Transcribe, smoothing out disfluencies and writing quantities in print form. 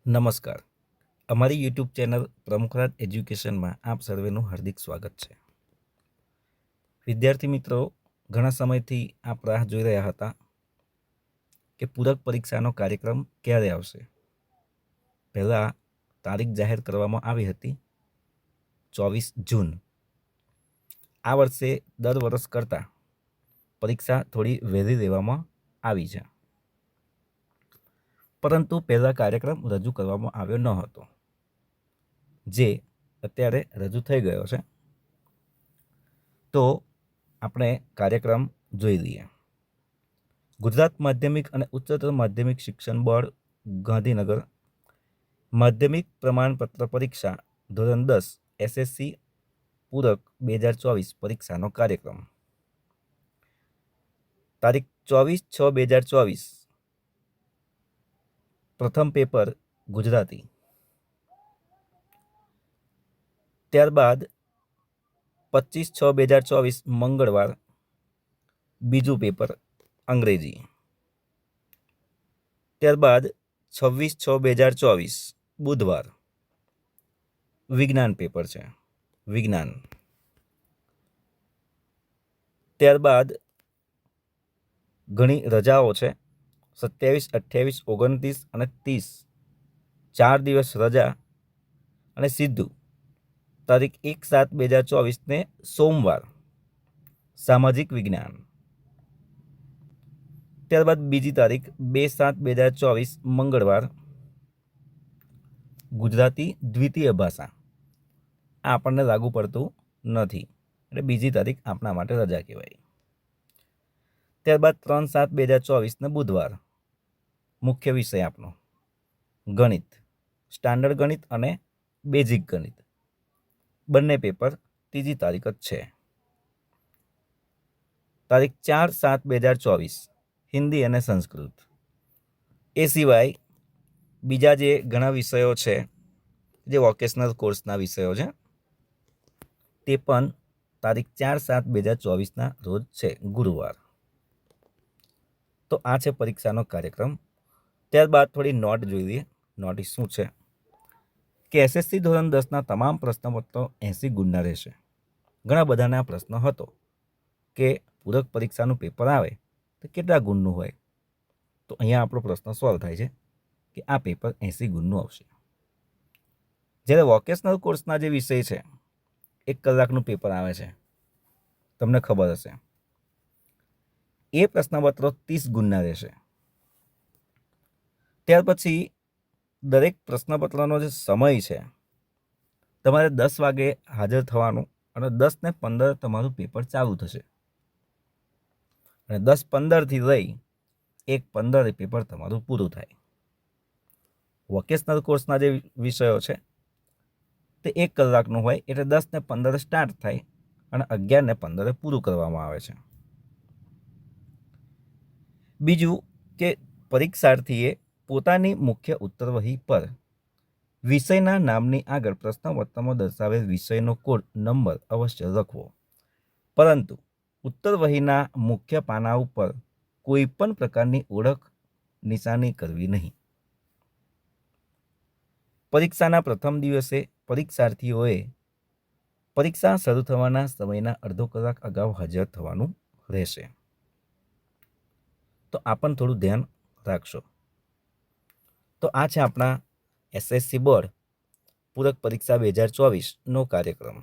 નમસ્કાર. અમારી YouTube channel પ્રમુખરાજ એજ્યુકેશનમાં આપ સર્વેનું હાર્દિક સ્વાગત છે. વિદ્યાર્થી મિત્રો, ઘણા સમયથી આપ રાહ જોઈ રહ્યા હતા કે પૂરક પરીક્ષાનો કાર્યક્રમ ક્યારે આવશે. પહેલાં તારીખ જાહેર કરવામાં આવી હતી 24 જૂન. આ વર્ષે દર વર્ષ કરતાં પરીક્ષા થોડી વહેલી લેવામાં આવી છે, પરંતુ પહેલા કાર્યક્રમ રજૂ કરવામાં આવ્યો ન હતો, જે અત્યારે રજૂ થઈ ગયો છે. તો આપણે કાર્યક્રમ જોઈ લઈએ. ગુજરાત માધ્યમિક અને ઉચ્ચતર માધ્યમિક શિક્ષણ બોર્ડ ગાંધીનગર માધ્યમિક પ્રમાણપત્ર પરીક્ષા ધોરણ 10 એસએસસી પૂરક 2024 પરીક્ષાનો કાર્યક્રમ તારીખ 24/6/2024. પ્રથમ પેપર ગુજરાતી, ત્યારબાદ 25/6/2024 મંગળવાર બીજું પેપર અંગ્રેજી, ત્યારબાદ 26/6/2024 બુધવાર વિજ્ઞાન પેપર છે, વિજ્ઞાન. ત્યારબાદ ઘણી રજાઓ છે, 27, 28, 29 અને 30, 4 દિવસ રજા, અને સીધું તારીખ 1/7/2024 ને સોમવાર સામાજિક વિજ્ઞાન. ત્યારબાદ બીજી તારીખ 2/7/2024 મંગળવાર ગુજરાતી દ્વિતીય ભાષા. આ આપણને લાગુ પડતું નથી, એટલે બીજી તારીખ આપણા માટે રજા કહેવાય. ત્યારબાદ 3/7/2024 ને બુધવાર મુખ્ય વિષય આપનો ગણિત, સ્ટાન્ડર્ડ ગણિત અને બેઝિક ગણિત. બંને પેપર ત્રીજી તારીખ જ છે. તારીખ 4/7/2024 હિન્દી અને સંસ્કૃત. એ સિવાય બીજા જે ઘણા વિષયો છે, જે વોકેશનલ કોર્સના વિષયો છે, તે પણ તારીખ 4/7/2024ના રોજ છે, ગુરુવાર. તો આ છે પરીક્ષાનો કાર્યક્રમ. ત્યારબાદ થોડી નોટ જોઈ લઈએ. નોટિસ શું છે કે એસએસસી ધોરણ 10ના તમામ પ્રશ્નપત્રો 80 ગુણના રહેશે. ઘણા બધાને આ પ્રશ્ન હતો કે પૂરક પરીક્ષાનું પેપર આવે તો કેટલા ગુણનું હોય. તો અહીંયા આપણો પ્રશ્ન સોલ્વ થાય છે કે આ પેપર 80 ગુણનું આવશે. જ્યારે વોકેશનલ કોર્સના જે વિષય છે, 1 કલાકનું પેપર આવે છે, તમને ખબર હશે. એ પ્રશ્નપત્રો 30 ગુણના રહેશે. ત્યાર પછી દરેક પ્રશ્નપત્રનો જે સમય છે, તમારે 10 વાગે હાજર થવાનું અને 10:15 તમારું પેપર ચાલુ થશે, અને 10:15થી લઈ 1:15 પેપર તમારું પૂરું થાય. વોકેશનલ કોર્સના જે વિષયો છે તે 1 કલાકનું હોય, એટલે 10:15 સ્ટાર્ટ થાય અને 11:15 પૂરું કરવામાં આવે છે. બીજું કે પરીક્ષાર્થીએ પોતાની મુખ્ય ઉત્તરવહી પર વિષયના નામની આગળ પ્રશ્નપત્રમાં દર્શાવેલ વિષયનો કોડ નંબર અવશ્ય લખવો, પરંતુ ઉત્તરવહીના મુખ્ય પાના ઉપર કોઈ પણ પ્રકારની ઓળખ નિશાની કરવી નહીં. પરીક્ષાના પ્રથમ દિવસે પરીક્ષાર્થીઓએ પરીક્ષા શરૂ થવાના સમયના અડધો કલાક અગાઉ હાજર થવાનું રહેશે. તો આ પણ થોડું ધ્યાન રાખશો. તો આ છે આપણા એસએસસી બોર્ડ પૂરક પરીક્ષા 2024નો કાર્યક્રમ.